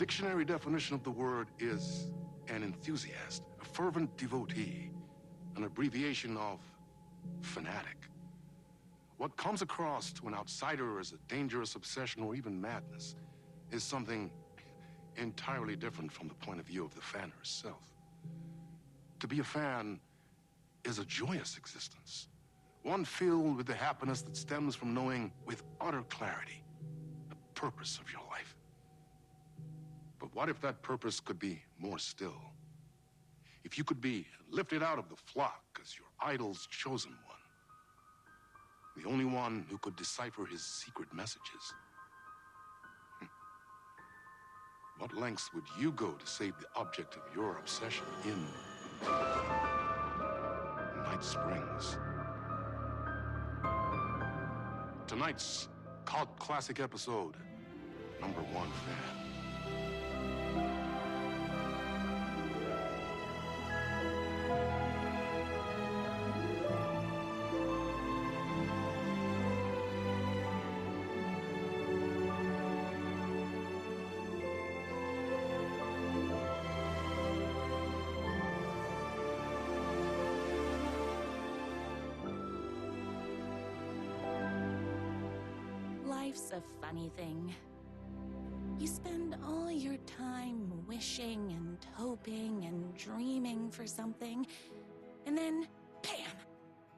dictionary definition of the word is an enthusiast, a fervent devotee, an abbreviation of fanatic. What comes across to an outsider as a dangerous obsession or even madness is something entirely different from the point of view of the fan herself. To be a fan is a joyous existence, one filled with the happiness that stems from knowing with utter clarity the purpose of your life. But what if that purpose could be more still? If you could be lifted out of the flock as your idol's chosen one, the only one who could decipher his secret messages. What lengths would you go to save the object of your obsession in Night Springs? Tonight's cult classic episode, number one fan. Life's a funny thing. You spend all your time wishing and hoping and dreaming for something, and then, bam!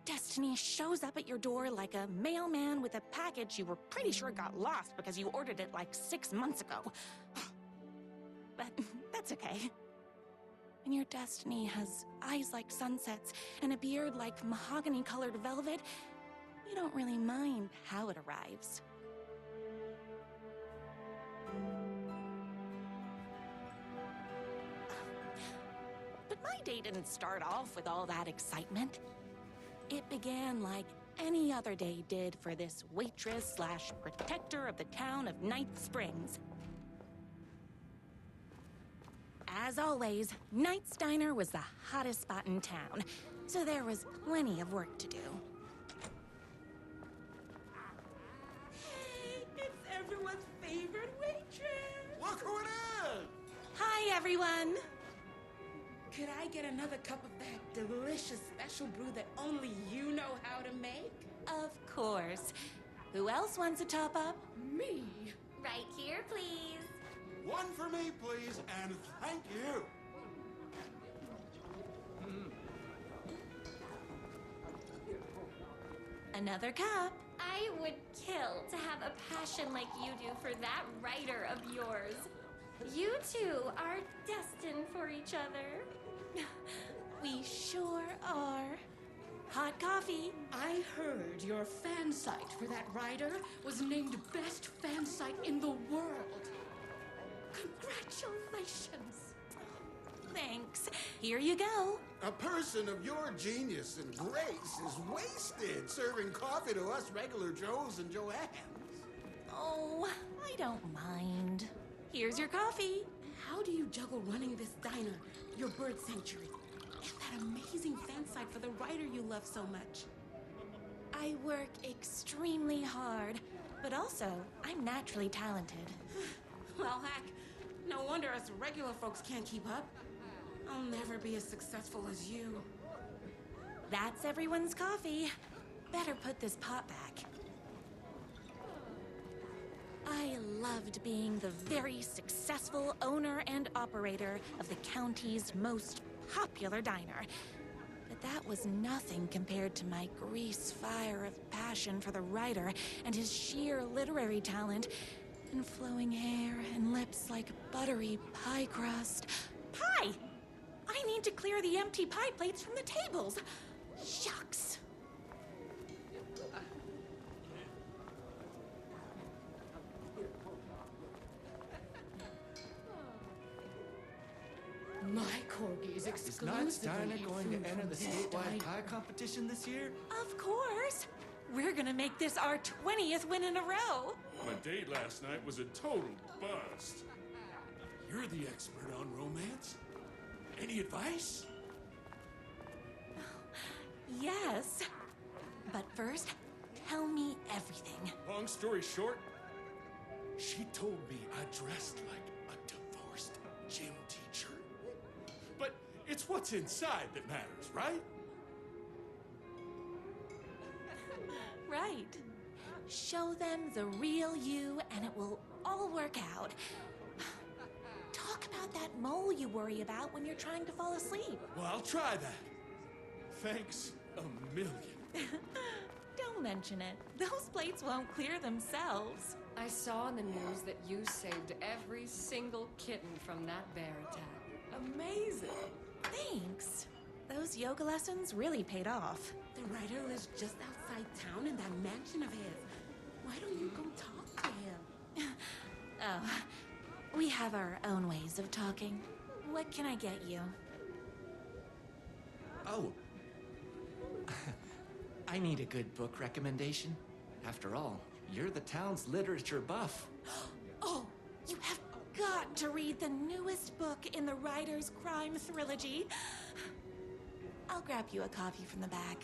Destiny shows up at your door like a mailman with a package you were pretty sure got lost because you ordered it like 6 months ago. But that's okay. When your destiny has eyes like sunsets and a beard like mahogany-colored velvet, you don't really mind how it arrives. But my day didn't start off with all that excitement. It began like any other day did for this waitress / protector of the town of Night Springs. As always, Knight's Diner was the hottest spot in town, so there was plenty of work to do. Hey, it's everyone's favorite waitress! Look who it is! Hi, everyone! Could I get another cup of that delicious special brew that only you know how to make? Of course. Who else wants a top-up? Me? Right here, please. One for me, please, and thank you. Another cup. I would kill to have a passion like you do for that writer of yours. You two are destined for each other. We sure are. Hot coffee. I heard your fan site for that writer was named best fan site in the world. Congratulations. Thanks. Here you go. A person of your genius and grace is wasted serving coffee to us regular Joes and Joannes. Oh, I don't mind. Here's your coffee. How do you juggle running this diner, your bird sanctuary, and that amazing fan site for the writer you love so much? I work extremely hard, but also I'm naturally talented. Well, heck, no wonder us regular folks can't keep up. I'll never be as successful as you. That's everyone's coffee. Better put this pot back. I loved being the very successful owner and operator of the county's most popular diner. But that was nothing compared to my grease fire of passion for the writer and his sheer literary talent and flowing hair and lips like buttery pie crust. Pie! I need to clear the empty pie plates from the tables. Shucks. My corgi is Is Knight's exclusively Diner going to enter the this statewide diner. pie competition this year? Of course. We're gonna make this our 20th win in a row. My date last night was a total bust. You're the expert on romance. Any advice? Yes. But first, tell me everything. Long story short, she told me I dressed like a It's what's inside that matters, right? Right. Show them the real you, and it will all work out. Talk about that mole you worry about when you're trying to fall asleep. Well, I'll try that. Thanks a million. Don't mention it. Those plates won't clear themselves. I saw in the news that you saved every single kitten from that bear attack. Amazing. Thanks. Those yoga lessons really paid off. The writer lives just outside town in that mansion of his. Why don't you go talk to him? Oh, we have our own ways of talking. What can I get you? Oh. I need a good book recommendation. After all, you're the town's literature buff. Oh, you have got to read the newest book in the Writer's Crime Trilogy. I'll grab you a copy from the back.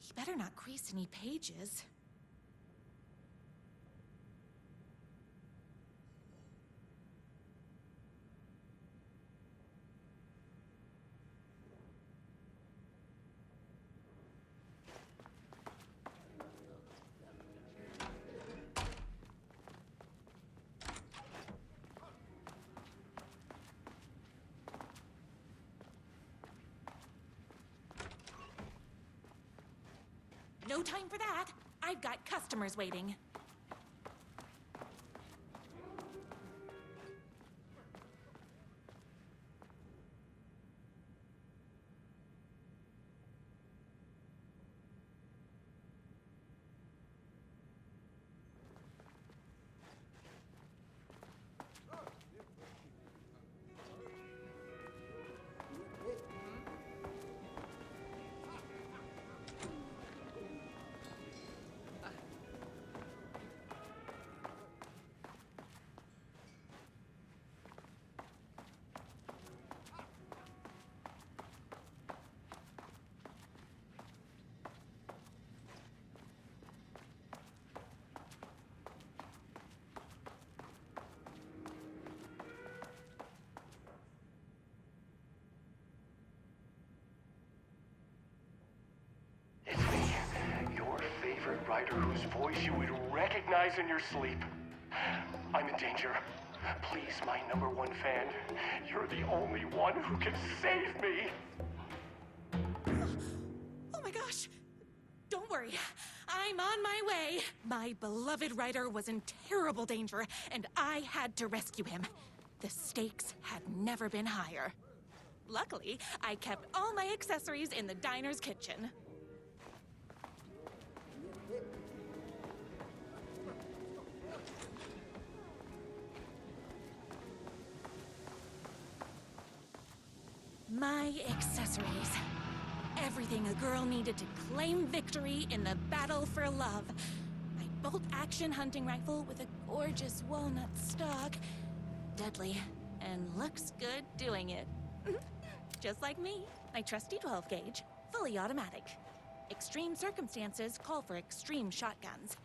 He better not crease any pages. No time for that. I've got customers waiting. It's me, your favorite writer whose voice you would recognize in your sleep. I'm in danger. Please, my #1 fan, you're the only one who can save me. Oh my gosh! Don't worry. I'm on my way. My beloved writer was in terrible danger, and I had to rescue him. The stakes had never been higher. Luckily, I kept all my accessories in the diner's kitchen. My accessories. Everything a girl needed to claim victory in the battle for love. My bolt-action hunting rifle with a gorgeous walnut stock. Deadly, and looks good doing it. Just like me. My trusty 12-gauge, fully automatic. Extreme circumstances call for extreme shotguns.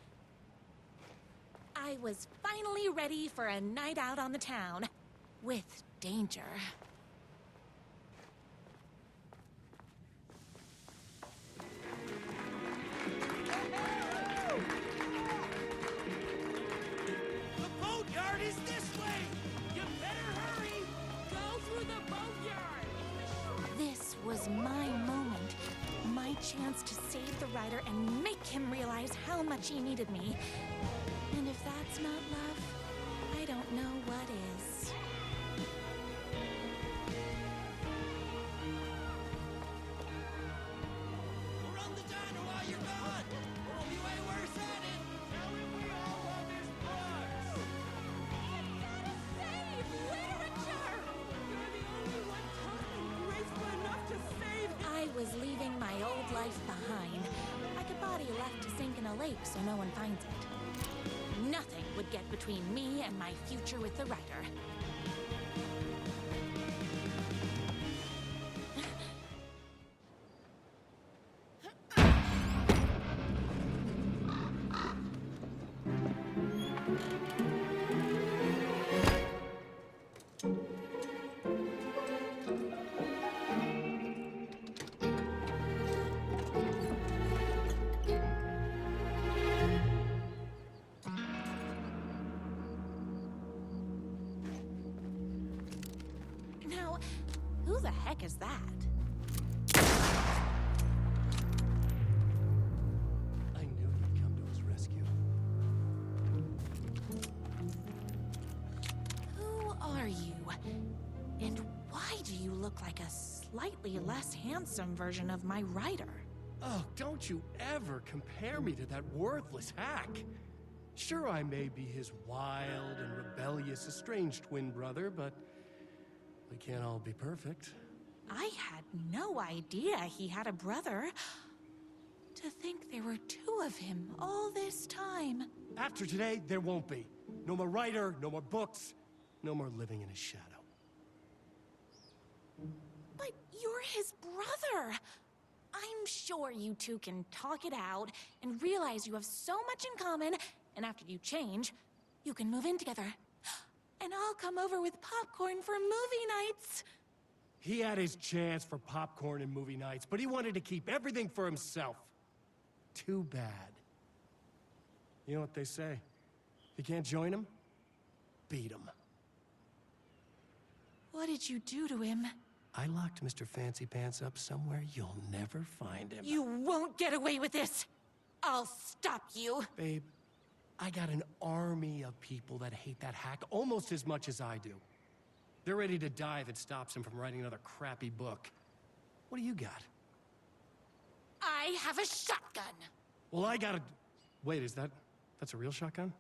I was finally ready for a night out on the town. With danger. The boatyard is this way! You better hurry! Go through the boatyard! This was my moment. My chance to save the writer and make him realize how much he needed me. And if that's not love, I don't know what is. Run the diner while you're gone! Or it'll be way worse at it! Tell him we all love his books! Save literature! You're the only one tough and graceful enough to save him. I was leaving my old life behind, like a body left to sink in a lake so no one finds it. Nothing would get between me and my future with the writer. heck is that? I knew you'd come to his rescue. Who are you? And why do you look like a slightly less handsome version of my writer? Oh, don't you ever compare me to that worthless hack. Sure, I may be his wild and rebellious estranged twin brother, but we can't all be perfect. I had no idea he had a brother. To think there were two of him all this time. After today, there won't be. No more writer, no more books, no more living in his shadow. But you're his brother. I'm sure you two can talk it out and realize you have so much in common, and after you change, you can move in together. And I'll come over with popcorn for movie nights. He had his chance for popcorn and movie nights, but he wanted to keep everything for himself. Too bad. You know what they say? If you can't join him, beat him. What did you do to him? I locked Mr. Fancy Pants up somewhere you'll never find him. You won't get away with this. I'll stop you. Babe, I got an army of people that hate that hack almost as much as I do. They're ready to die if it stops him from writing another crappy book. What do you got? I have a shotgun. Well, I got a... Wait, that's a real shotgun?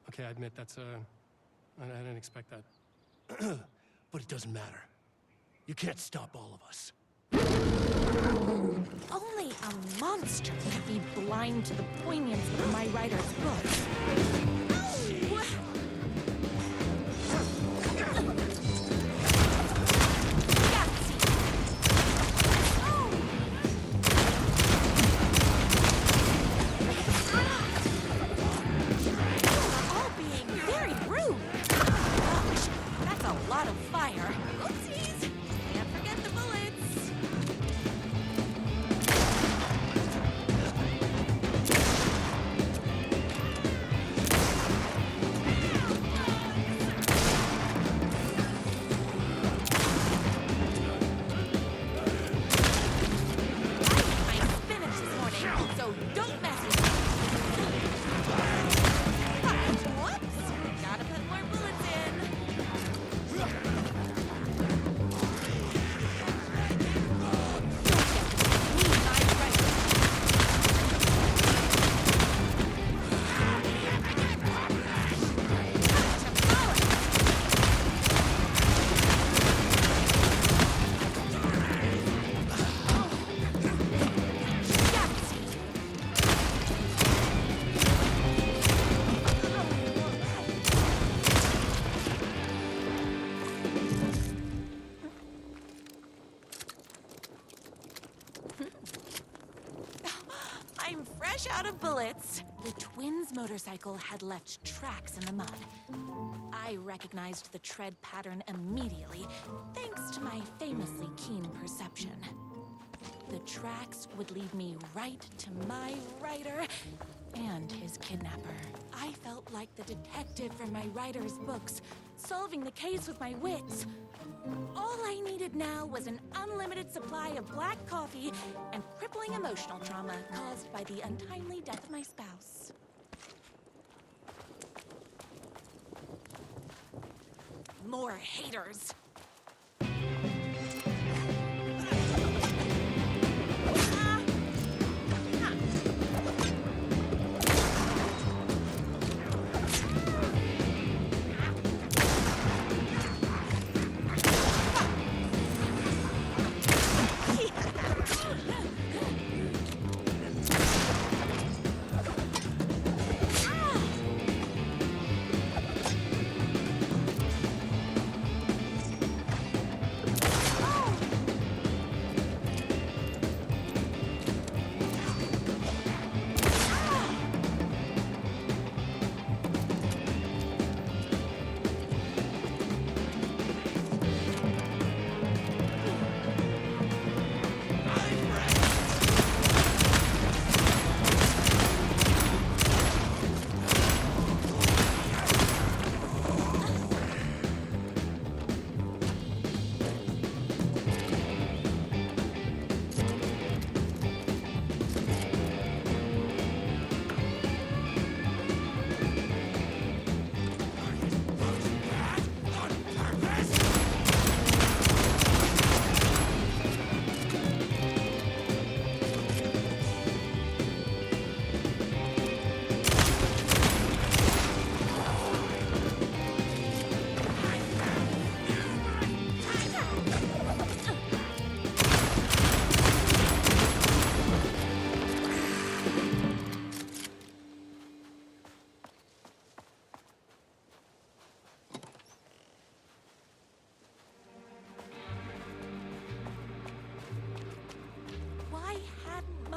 Okay, I admit that's I didn't expect that. But it doesn't matter. You can't stop all of us. Only a monster could be blind to the poignance of my writer's books. All being very rude. Gosh, that's a lot of fire. Oopsies! Can't forget the bullets. I'm spinach this morning, so don't mess with me. Whoops! Gotta put more bullets in. I'm fresh out of bullets. The twins' motorcycle had left tracks in the mud. I recognized the tread pattern immediately, thanks to my famously keen perception. The tracks would lead me right to my writer and his kidnapper. I felt like the detective from my writer's books, solving the case with my wits. All I needed now was an unlimited supply of black coffee and crippling emotional trauma caused by the untimely death of my spouse. More haters.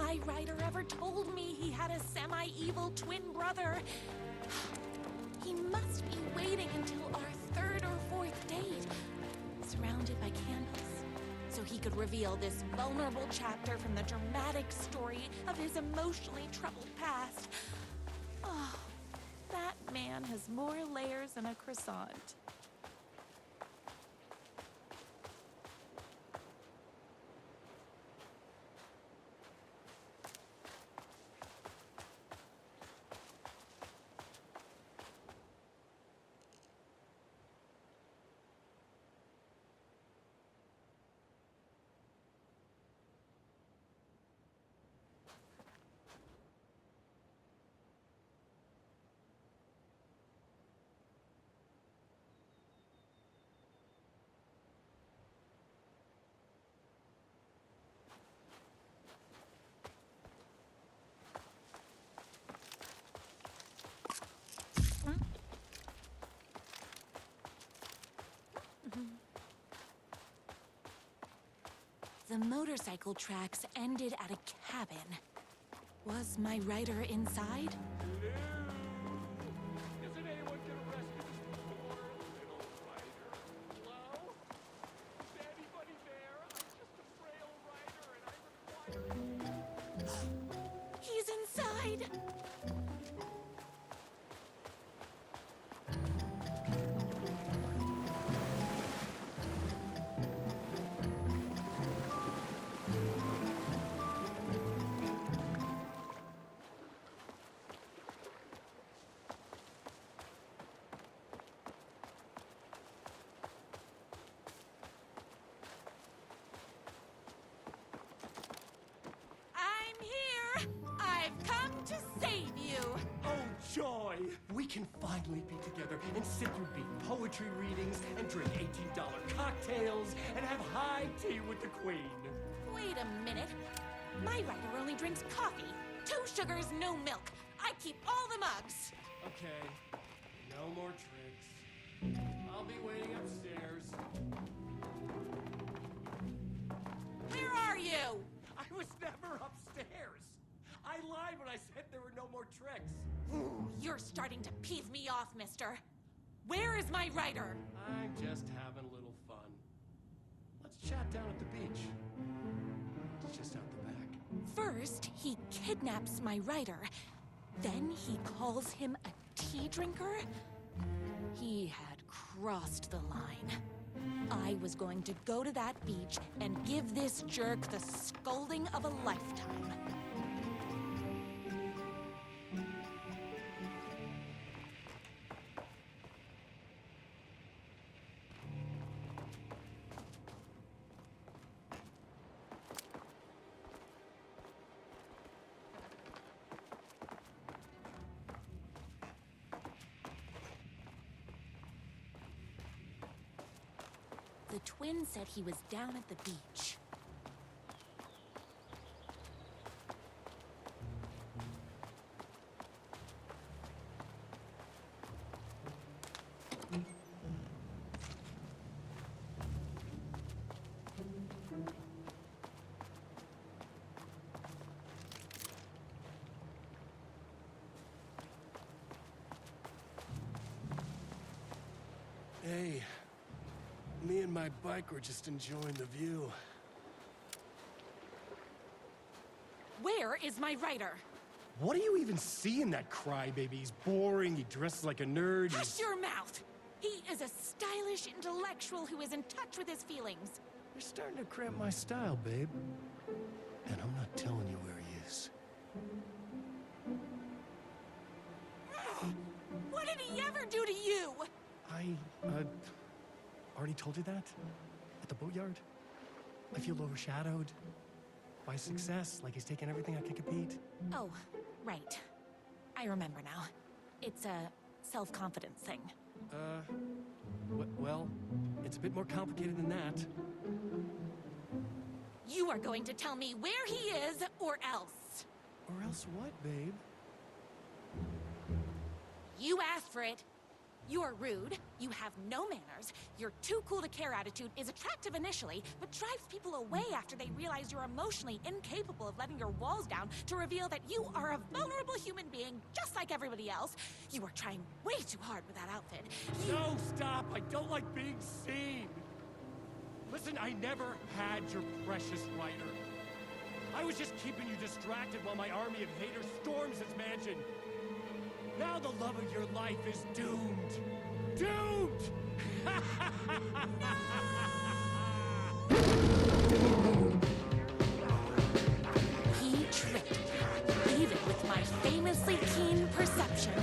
my writer ever told me he had a semi-evil twin brother. He must be waiting until our third or fourth date, surrounded by candles, so he could reveal this vulnerable chapter from the dramatic story of his emotionally troubled past. Oh, that man has more layers than a croissant. The motorcycle tracks ended at a cabin. Was my writer inside? Isn't anyone gonna rescue this poor little writer? Hello? Is anybody there? I'm just a frail writer and I require... He's inside! To save you! Oh, joy! We can finally be together and sit through big poetry readings and drink $18 cocktails and have high tea with the Queen. Wait a minute. My writer only drinks coffee. 2 sugars, no milk. I keep all the mugs. Okay, no more tricks. I'll be waiting upstairs. Where are you? I was never upstairs. I lied when I said there were no more tricks. Ooh, you're starting to piss me off, mister. Where is my writer? I'm just having a little fun. Let's chat down at the beach. It's just out the back. First, he kidnaps my writer. Then he calls him a tea drinker. He had crossed the line. I was going to go to that beach and give this jerk the scolding of a lifetime. The twin said he was down at the beach. Hey. Me and my bike were just enjoying the view. Where is my writer? What do you even see in that crybaby? He's boring, he dresses like a nerd. Hush your mouth! He is a stylish intellectual who is in touch with his feelings. You're starting to cramp my style, babe. And I'm not telling you where he is. What did he ever do to you? I, already told you that? At the boatyard? I feel overshadowed by success, like he's taking everything I can compete. Oh, right. I remember now. It's a self-confidence thing. Well, it's a bit more complicated than that. You are going to tell me where he is, or else. Or else what, babe? You asked for it. You are rude, you have no manners, your too cool to care attitude is attractive initially, but drives people away after they realize you're emotionally incapable of letting your walls down to reveal that you are a vulnerable human being just like everybody else. You are trying way too hard with that outfit. No, stop! I don't like being seen! Listen, I never had your precious writer. I was just keeping you distracted while my army of haters storms his mansion. Now the love of your life is doomed. Doomed! He tricked me, even with my famously keen perception.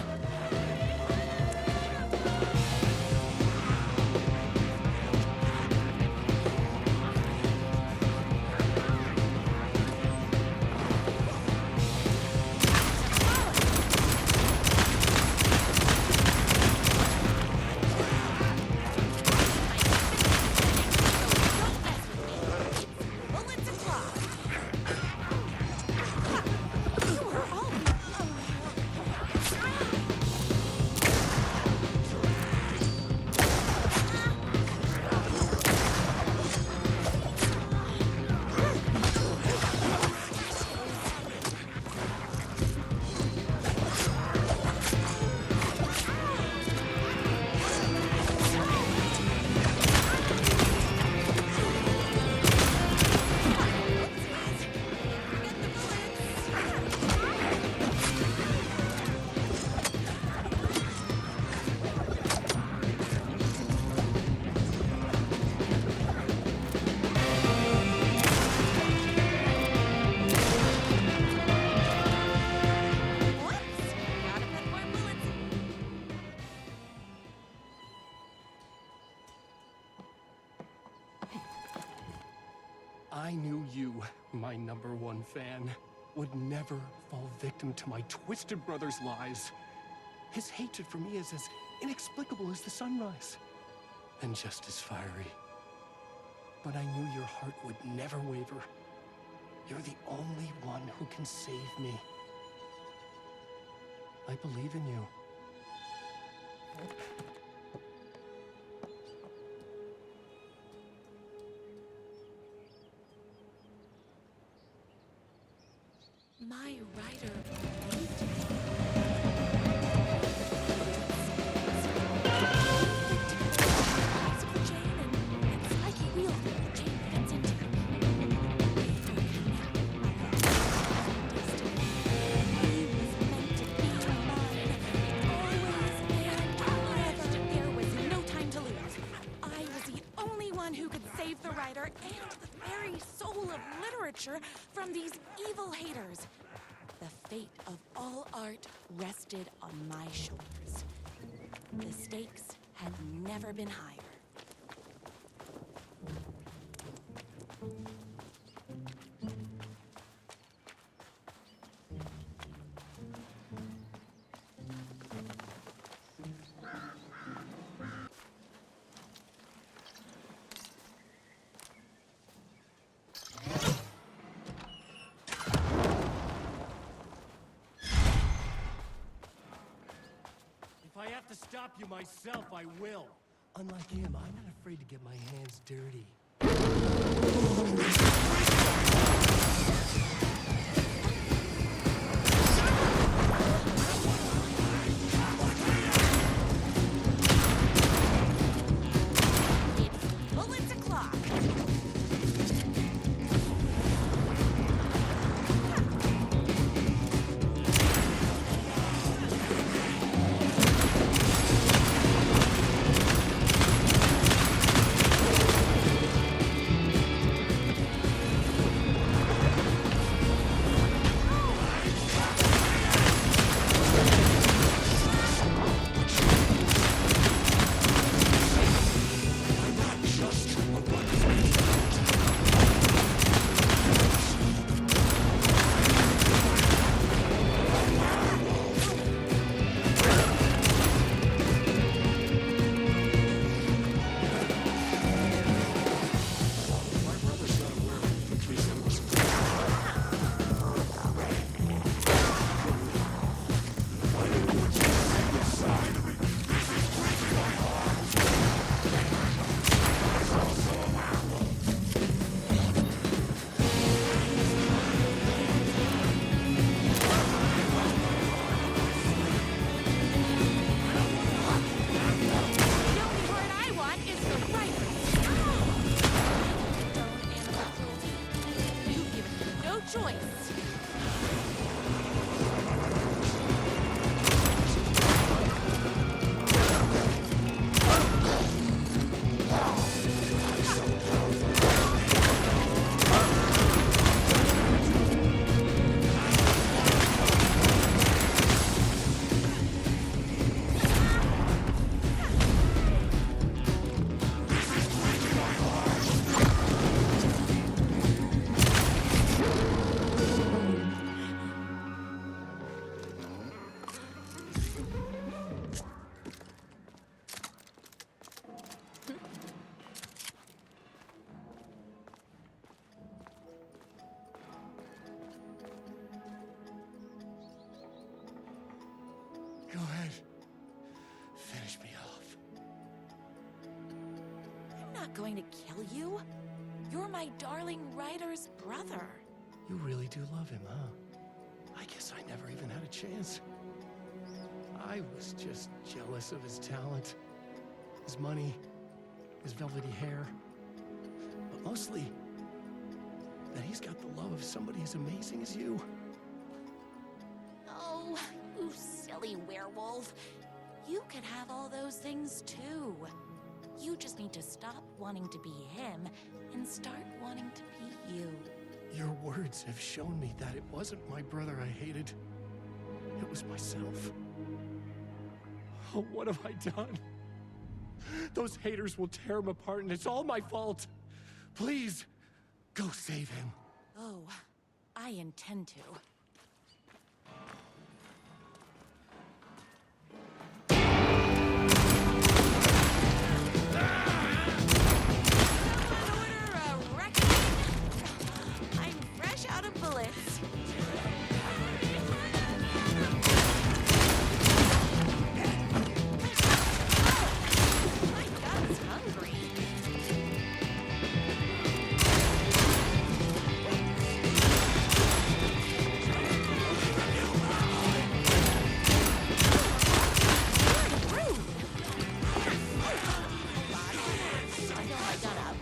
I knew you, my #1 fan, would never fall victim to my twisted brother's lies. His hatred for me is as inexplicable as the sunrise, and just as fiery. But I knew your heart would never waver. You're the only one who can save me. I believe in you. My writer believed me. Bicycle chain, and it's like a wheel that the chain fits into. He was meant to be mine, always and forever. There was no time to lose. I was the only one who could save the writer and the very soul of literature from these evil haters. The fate of all art rested on my shoulders. The stakes had never been higher. If I have to stop you myself, I will. Unlike him, I'm not afraid to get my hands dirty. It's bullets o'clock. choice. Go ahead. Finish me off. I'm not going to kill you. You're my darling writer's brother. You really do love him, huh? I guess I never even had a chance. I was just jealous of his talent, his money, his velvety hair. But mostly, that he's got the love of somebody as amazing as you. Oh, you silly werewolf. You could have all those things too. You just need to stop wanting to be him and start wanting to be you. Your words have shown me that it wasn't my brother I hated. It was myself. Oh, what have I done? Those haters will tear him apart, and it's all my fault. Please, go save him. Oh, I intend to. Out of bullets. My gut's hungry. Rude. I know my gun up.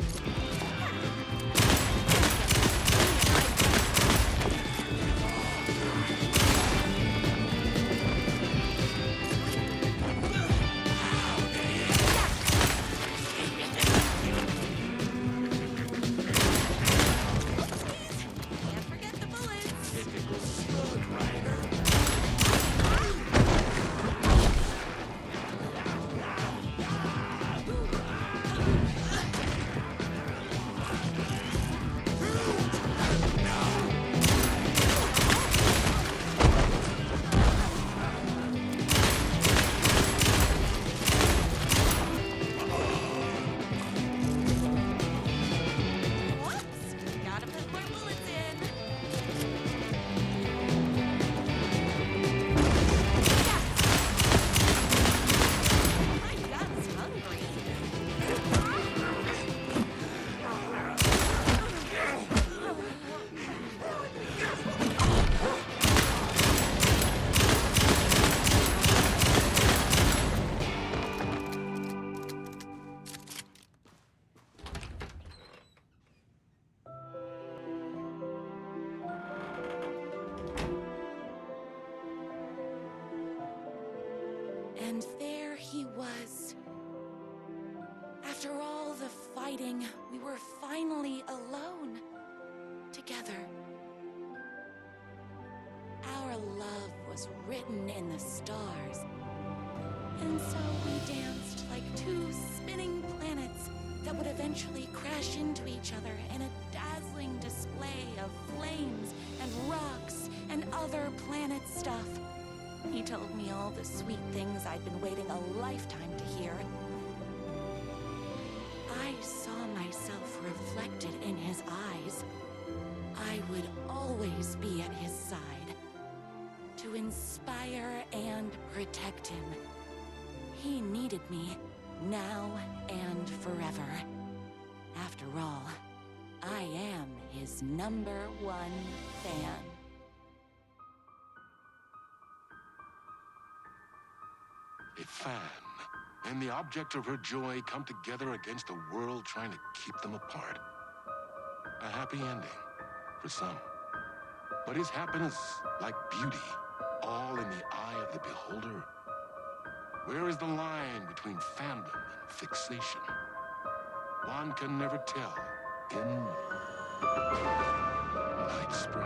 And there he was. After all the fighting, we were finally alone. Together. Our love was written in the stars. And so we danced like two spinning planets that would eventually crash into each other in a dazzling display of flames and rocks and other planet stuff. He told me all the sweet things I'd been waiting a lifetime to hear. I saw myself reflected in his eyes. I would always be at his side, to inspire and protect him. He needed me, now and forever. After all, I am his #1 fan. A fan and the object of her joy come together against a world trying to keep them apart. A happy ending for some. But is happiness, like beauty, all in the eye of the beholder? Where is the line between fandom and fixation? One can never tell in Night Spring.